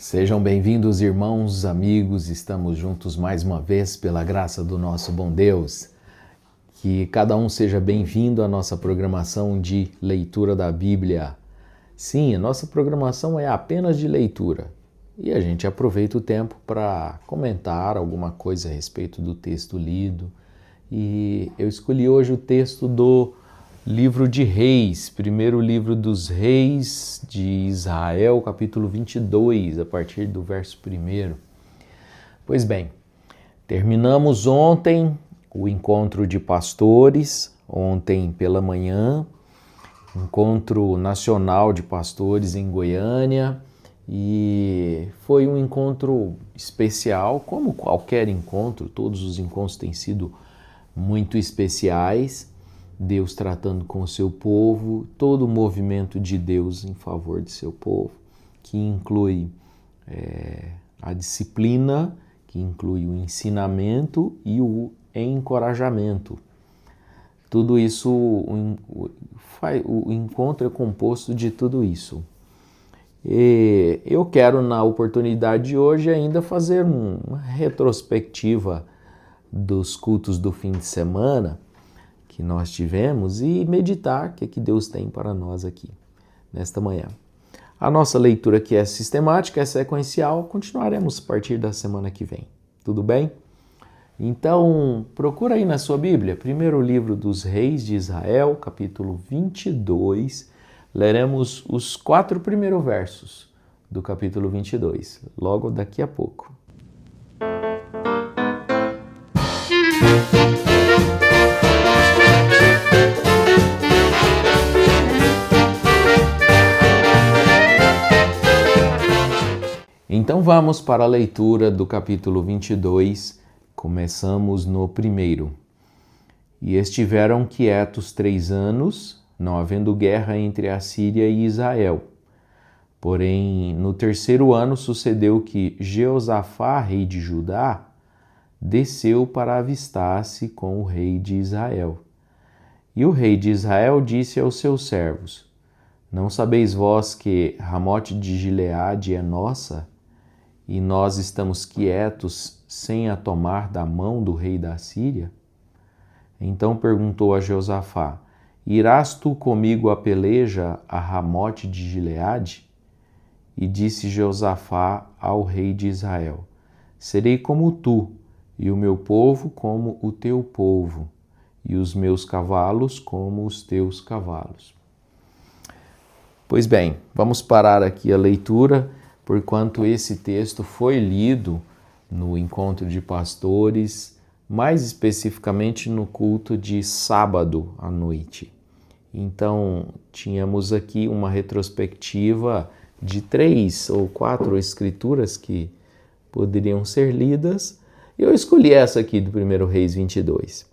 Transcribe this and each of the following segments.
Sejam bem-vindos, irmãos, amigos, estamos juntos mais uma vez pela graça do nosso bom Deus. Que cada um seja bem-vindo à nossa programação de leitura da Bíblia. Sim, a nossa programação é apenas de leitura e a gente aproveita o tempo para comentar alguma coisa a respeito do texto lido. E eu escolhi hoje o texto do livro de Reis, primeiro livro dos Reis de Israel, capítulo 22, a partir do verso 1. Pois bem, terminamos ontem o encontro de pastores, ontem pela manhã, encontro nacional de pastores em Goiânia, e foi um encontro especial, como qualquer encontro, todos os encontros têm sido muito especiais. Deus tratando com o seu povo, todo o movimento de Deus em favor de seu povo, que inclui a disciplina, que inclui o ensinamento e o encorajamento. Tudo isso, o encontro é composto de tudo isso. E eu quero, na oportunidade de hoje, ainda fazer uma retrospectiva dos cultos do fim de semana que nós tivemos e meditar o que Deus tem para nós aqui, nesta manhã. A nossa leitura aqui é sistemática, é sequencial, continuaremos a partir da semana que vem, tudo bem? Então, procura aí na sua Bíblia, primeiro livro dos Reis de Israel, capítulo 22, leremos os 4 primeiros versos do capítulo 22, logo daqui a pouco. Então vamos para a leitura do capítulo 22, começamos no 1. E estiveram quietos 3 anos, não havendo guerra entre a Síria e Israel. Porém, no 3º ano sucedeu que Jeosafá, rei de Judá, desceu para avistar-se com o rei de Israel. E o rei de Israel disse aos seus servos: Não sabeis vós que Ramote de Gileade é nossa? E nós estamos quietos sem a tomar da mão do rei da Síria? Então perguntou a Jeosafá: Irás tu comigo a peleja a Ramote de Gileade? E disse Jeosafá ao rei de Israel: Serei como tu, e o meu povo como o teu povo, e os meus cavalos como os teus cavalos. Pois bem, vamos parar aqui a leitura, porquanto esse texto foi lido no encontro de pastores, mais especificamente no culto de sábado à noite. Então, tínhamos aqui uma retrospectiva de 3 ou 4 escrituras que poderiam ser lidas. Eu escolhi essa aqui do 1 Reis 22.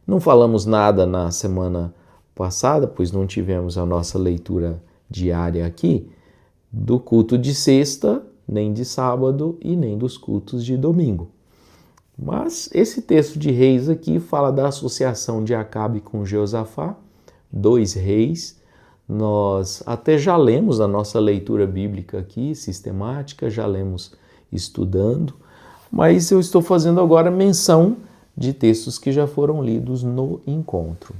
Não falamos nada na semana passada, pois não tivemos a nossa leitura diária aqui, do culto de sexta, nem de sábado e nem dos cultos de domingo. Mas esse texto de Reis aqui fala da associação de Acabe com Jeosafá, 2 reis. Nós até já lemos a nossa leitura bíblica aqui, sistemática, já lemos estudando, mas eu estou fazendo agora menção de textos que já foram lidos no encontro.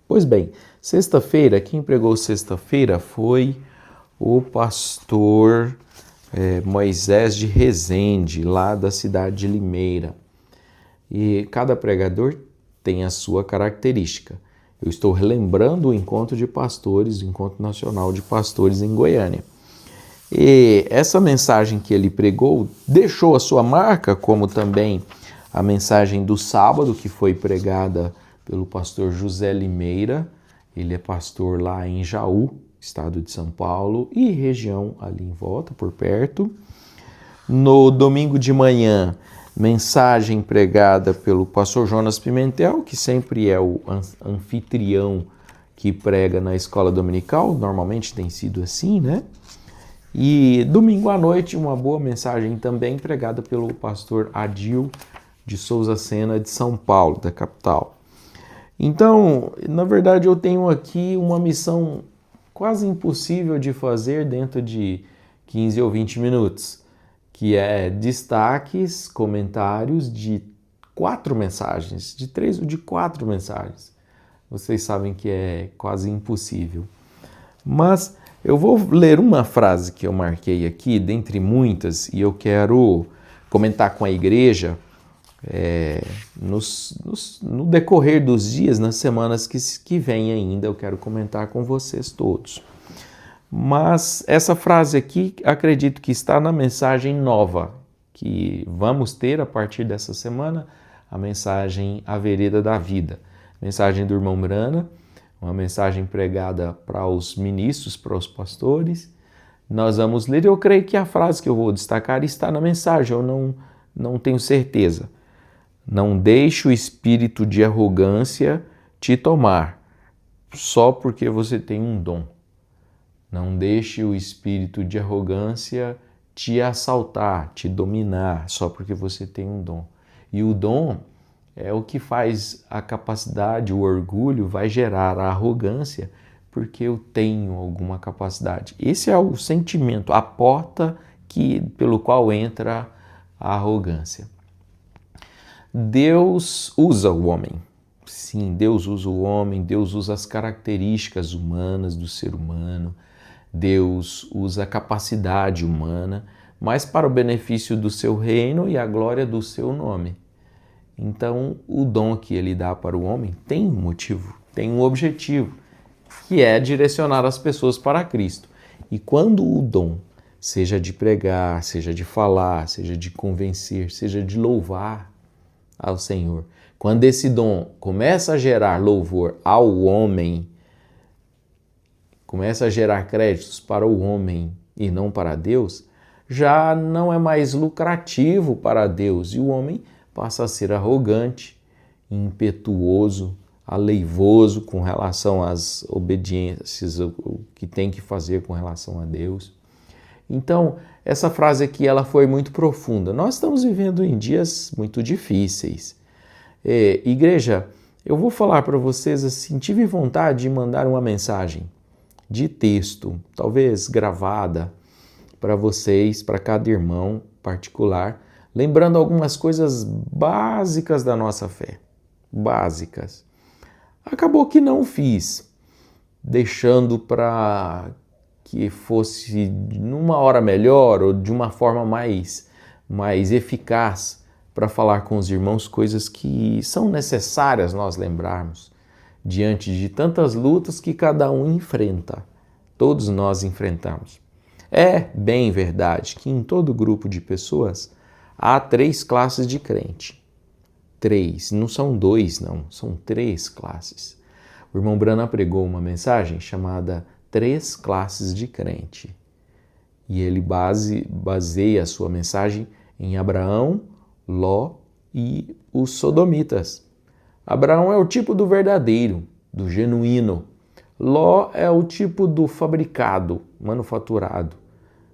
Pois bem, sexta-feira, quem pregou sexta-feira foi o pastor Moisés de Rezende, lá da cidade de Limeira. E cada pregador tem a sua característica. Eu estou relembrando o encontro de pastores, o encontro nacional de pastores em Goiânia. E essa mensagem que ele pregou deixou a sua marca, como também a mensagem do sábado, que foi pregada pelo pastor José Limeira. Ele é pastor lá em Jaú, estado de São Paulo, e região ali em volta, por perto. No domingo de manhã, mensagem pregada pelo pastor Jonas Pimentel, que sempre é o anfitrião que prega na escola dominical, normalmente tem sido assim, né? E domingo à noite, uma boa mensagem também pregada pelo pastor Adil de Souza Sena, de São Paulo, da capital. Então, na verdade, eu tenho aqui uma missão quase impossível de fazer dentro de 15 ou 20 minutos, que é destaques, comentários de 4 mensagens, de 3 ou de 4 mensagens. Vocês sabem que é quase impossível. Mas eu vou ler uma frase que eu marquei aqui, dentre muitas, e eu quero comentar com a igreja no decorrer dos dias, nas semanas que vêm ainda, eu quero comentar com vocês todos. Mas essa frase aqui, acredito que está na mensagem nova, que vamos ter a partir dessa semana, a mensagem A Vereda da Vida. Mensagem do irmão Brana, uma mensagem pregada para os ministros, para os pastores. Nós vamos ler, eu creio que a frase que eu vou destacar está na mensagem, eu não tenho certeza. Não deixe o espírito de arrogância te tomar, só porque você tem um dom. Não deixe o espírito de arrogância te assaltar, te dominar, só porque você tem um dom. E o dom é o que faz a capacidade, o orgulho vai gerar a arrogância, porque eu tenho alguma capacidade. Esse é o sentimento, a porta pelo qual entra a arrogância. Deus usa o homem. Sim, Deus usa o homem, Deus usa as características humanas do ser humano, Deus usa a capacidade humana, mas para o benefício do seu reino e a glória do seu nome. Então, o dom que ele dá para o homem tem um motivo, tem um objetivo, que é direcionar as pessoas para Cristo. E quando o dom, seja de pregar, seja de falar, seja de convencer, seja de louvar ao Senhor, quando esse dom começa a gerar louvor ao homem, começa a gerar créditos para o homem e não para Deus, já não é mais lucrativo para Deus e o homem passa a ser arrogante, impetuoso, aleivoso com relação às obediências, o que tem que fazer com relação a Deus. Então, essa frase aqui ela foi muito profunda. Nós estamos vivendo em dias muito difíceis. Igreja, eu vou falar para vocês assim, tive vontade de mandar uma mensagem de texto, talvez gravada, para vocês, para cada irmão particular, lembrando algumas coisas básicas da nossa fé. Básicas. Acabou que não fiz, deixando para que fosse numa hora melhor ou de uma forma mais eficaz para falar com os irmãos coisas que são necessárias nós lembrarmos diante de tantas lutas que cada um enfrenta, todos nós enfrentamos. É bem verdade que em todo grupo de pessoas há 3 classes de crente. 3, não são 2 não, são 3 classes. O irmão Brana pregou uma mensagem chamada 3 classes de crente. E ele baseia a sua mensagem em Abraão, Ló e os sodomitas. Abraão é o tipo do verdadeiro, do genuíno. Ló é o tipo do fabricado, manufaturado.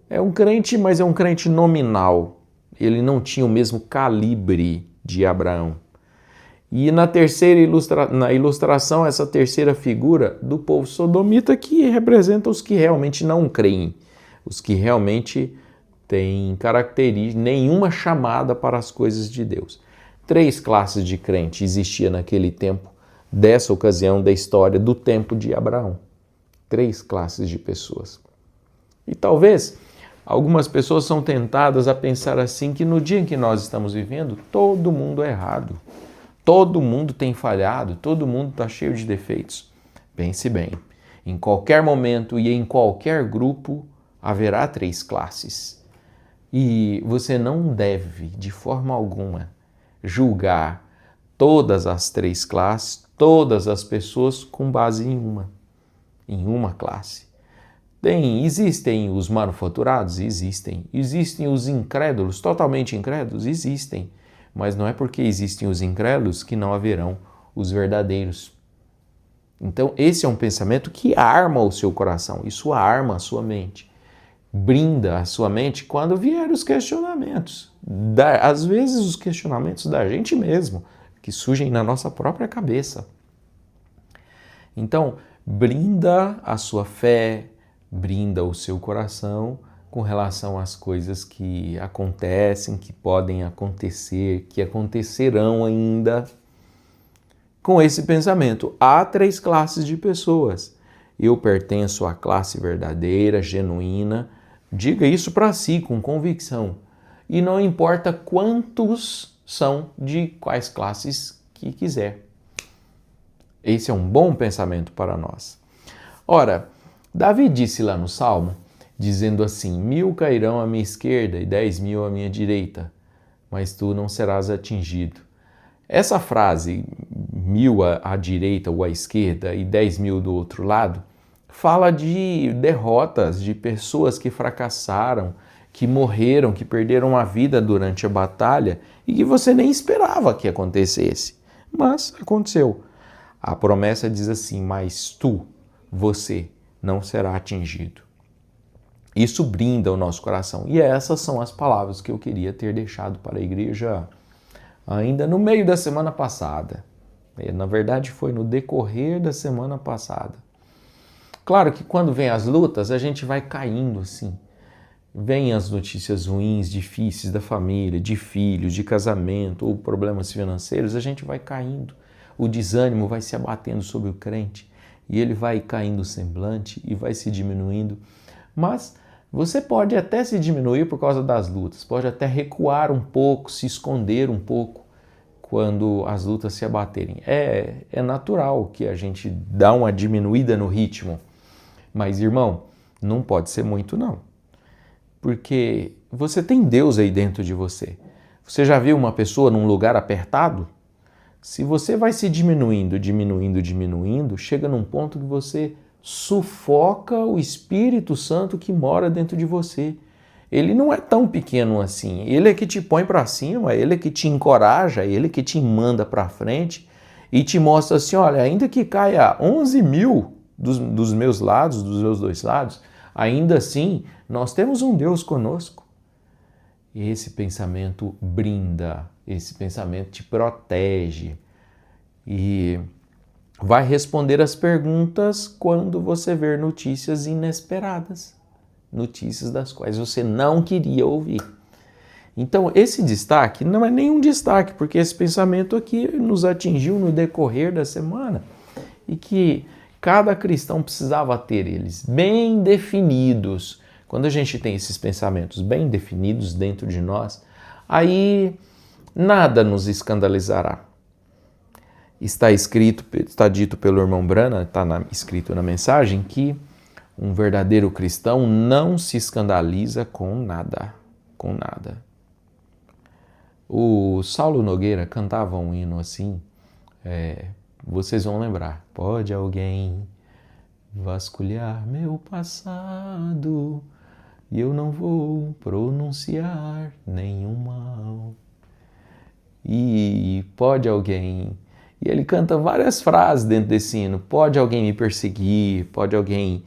É um crente, mas é um crente nominal. Ele não tinha o mesmo calibre de Abraão. E na terceira ilustração, essa terceira figura do povo sodomita que representa os que realmente não creem, os que realmente têm característica, nenhuma chamada para as coisas de Deus. 3 classes de crente existia naquele tempo, dessa ocasião da história do tempo de Abraão. 3 classes de pessoas. E talvez algumas pessoas são tentadas a pensar assim que no dia em que nós estamos vivendo, todo mundo é errado. Todo mundo tem falhado, todo mundo está cheio de defeitos. Pense bem, em qualquer momento e em qualquer grupo haverá 3 classes. E você não deve, de forma alguma, julgar todas as 3 classes, todas as pessoas com base em uma classe. Existem os manufaturados? Existem. Existem os incrédulos, totalmente incrédulos? Existem. Mas não é porque existem os incrédulos que não haverão os verdadeiros. Então, esse é um pensamento que arma o seu coração, isso arma a sua mente. Brinda a sua mente quando vier os questionamentos. Às vezes, os questionamentos da gente mesmo, que surgem na nossa própria cabeça. Então, brinda a sua fé, brinda o seu coração com relação às coisas que acontecem, que podem acontecer, que acontecerão ainda. Com esse pensamento, há 3 classes de pessoas. Eu pertenço à classe verdadeira, genuína. Diga isso para si com convicção. E não importa quantos são de quais classes que quiser. Esse é um bom pensamento para nós. Ora, Davi disse lá no Salmo, dizendo assim: 1000 cairão à minha esquerda e 10.000 à minha direita, mas tu não serás atingido. Essa frase, 1000 à direita ou à esquerda e 10.000 do outro lado, fala de derrotas, de pessoas que fracassaram, que morreram, que perderam a vida durante a batalha e que você nem esperava que acontecesse. Mas aconteceu. A promessa diz assim: mas você, não será atingido. Isso brinda o nosso coração. E essas são as palavras que eu queria ter deixado para a igreja ainda no meio da semana passada. Na verdade, foi no decorrer da semana passada. Claro que quando vem as lutas, a gente vai caindo assim. Vêm as notícias ruins, difíceis da família, de filhos, de casamento ou problemas financeiros, a gente vai caindo. O desânimo vai se abatendo sobre o crente e ele vai caindo o semblante e vai se diminuindo. Mas você pode até se diminuir por causa das lutas, pode até recuar um pouco, se esconder um pouco quando as lutas se abaterem. É natural que a gente dá uma diminuída no ritmo, mas irmão, não pode ser muito não, porque você tem Deus aí dentro de você. Você já viu uma pessoa num lugar apertado? Se você vai se diminuindo, chega num ponto que você sufoca o Espírito Santo que mora dentro de você. Ele não é tão pequeno assim. Ele é que te põe para cima, ele é que te encoraja, ele é que te manda para frente e te mostra assim, olha, ainda que caia 11.000 dos meus lados, dos meus 2 lados, ainda assim nós temos um Deus conosco. E esse pensamento brinda, esse pensamento te protege e vai responder as perguntas quando você ver notícias inesperadas, notícias das quais você não queria ouvir. Então, esse destaque não é nenhum destaque, porque esse pensamento aqui nos atingiu no decorrer da semana e que cada cristão precisava ter eles bem definidos. Quando a gente tem esses pensamentos bem definidos dentro de nós, aí nada nos escandalizará. Está dito pelo irmão Branham, está escrito na mensagem, que um verdadeiro cristão não se escandaliza com nada, com nada. O Saulo Nogueira cantava um hino assim, vocês vão lembrar. Pode alguém vasculhar meu passado e eu não vou pronunciar nenhum mal. E pode alguém... E ele canta várias frases dentro desse hino. Pode alguém me perseguir, pode alguém,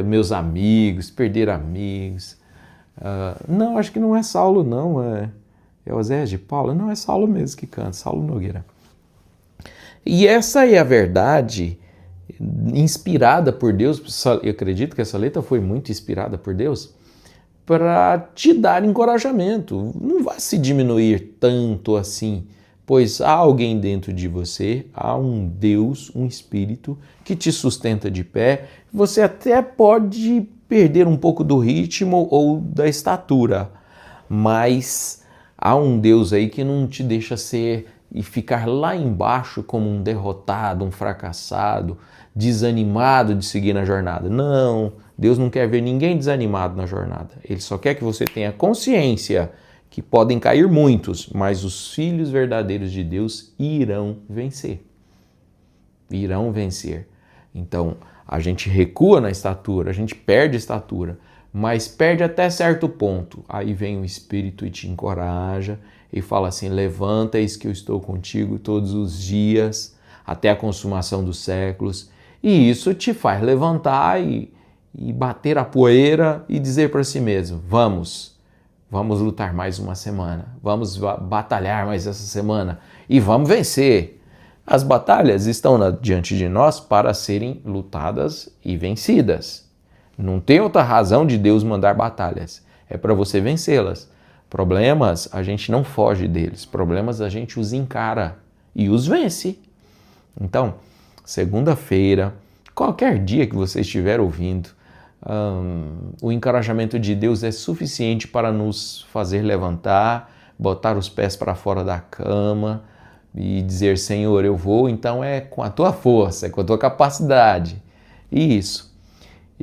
meus amigos, perder amigos. Não, acho que não é Saulo não, é Oséias de Paula. Não, é Saulo mesmo que canta, Saulo Nogueira. E essa é a verdade inspirada por Deus. Eu acredito que essa letra foi muito inspirada por Deus para te dar encorajamento. Não vai se diminuir tanto assim, pois há alguém dentro de você, há um Deus, um Espírito que te sustenta de pé. Você até pode perder um pouco do ritmo ou da estatura, mas há um Deus aí que não te deixa ser e ficar lá embaixo como um derrotado, um fracassado, desanimado de seguir na jornada. Não, Deus não quer ver ninguém desanimado na jornada. Ele só quer que você tenha consciência que podem cair muitos, mas os filhos verdadeiros de Deus irão vencer. Irão vencer. Então, a gente recua na estatura, a gente perde estatura, mas perde até certo ponto. Aí vem o Espírito e te encoraja e fala assim: levanta, eis que eu estou contigo todos os dias, até a consumação dos séculos. E isso te faz levantar e bater a poeira e dizer para si mesmo: vamos lutar mais uma semana, vamos batalhar mais essa semana e vamos vencer. As batalhas estão diante de nós para serem lutadas e vencidas. Não tem outra razão de Deus mandar batalhas. É para você vencê-las. Problemas, a gente não foge deles. Problemas, a gente os encara e os vence. Então, segunda-feira, qualquer dia que você estiver ouvindo, o encorajamento de Deus é suficiente para nos fazer levantar, botar os pés para fora da cama e dizer, Senhor, eu vou, então é com a tua força, é com a tua capacidade. Isso.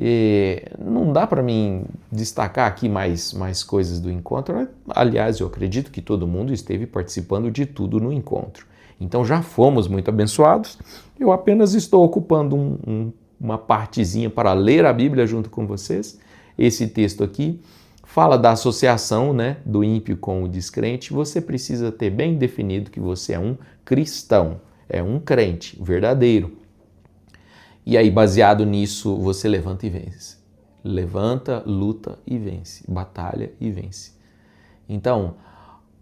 E não dá para mim destacar aqui mais coisas do encontro. Aliás, eu acredito que todo mundo esteve participando de tudo no encontro. Então já fomos muito abençoados. Eu apenas estou ocupando uma partezinha para ler a Bíblia junto com vocês. Esse texto aqui fala da associação, né, do ímpio com o descrente. Você precisa ter bem definido que você é um cristão, é um crente verdadeiro. E aí, baseado nisso, você levanta e vence. Levanta, luta e vence. Batalha e vence. Então,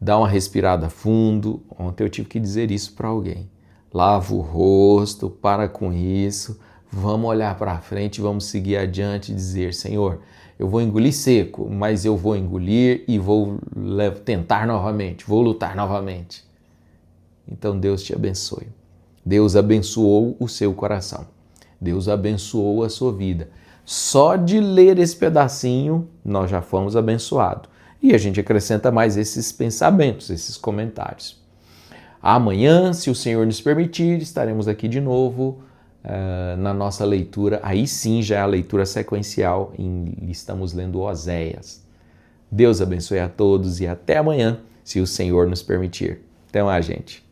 dá uma respirada fundo. Ontem eu tive que dizer isso para alguém. Lava o rosto, para com isso. Vamos olhar para frente, vamos seguir adiante e dizer, Senhor, eu vou engolir seco, mas eu vou engolir e vou tentar novamente, vou lutar novamente. Então, Deus te abençoe. Deus abençoou o seu coração. Deus abençoou a sua vida. Só de ler esse pedacinho, nós já fomos abençoados. E a gente acrescenta mais esses pensamentos, esses comentários. Amanhã, se o Senhor nos permitir, estaremos aqui de novo na nossa leitura. Aí sim já é a leitura sequencial. Estamos lendo Oséias. Deus abençoe a todos e até amanhã, se o Senhor nos permitir. Até mais, gente.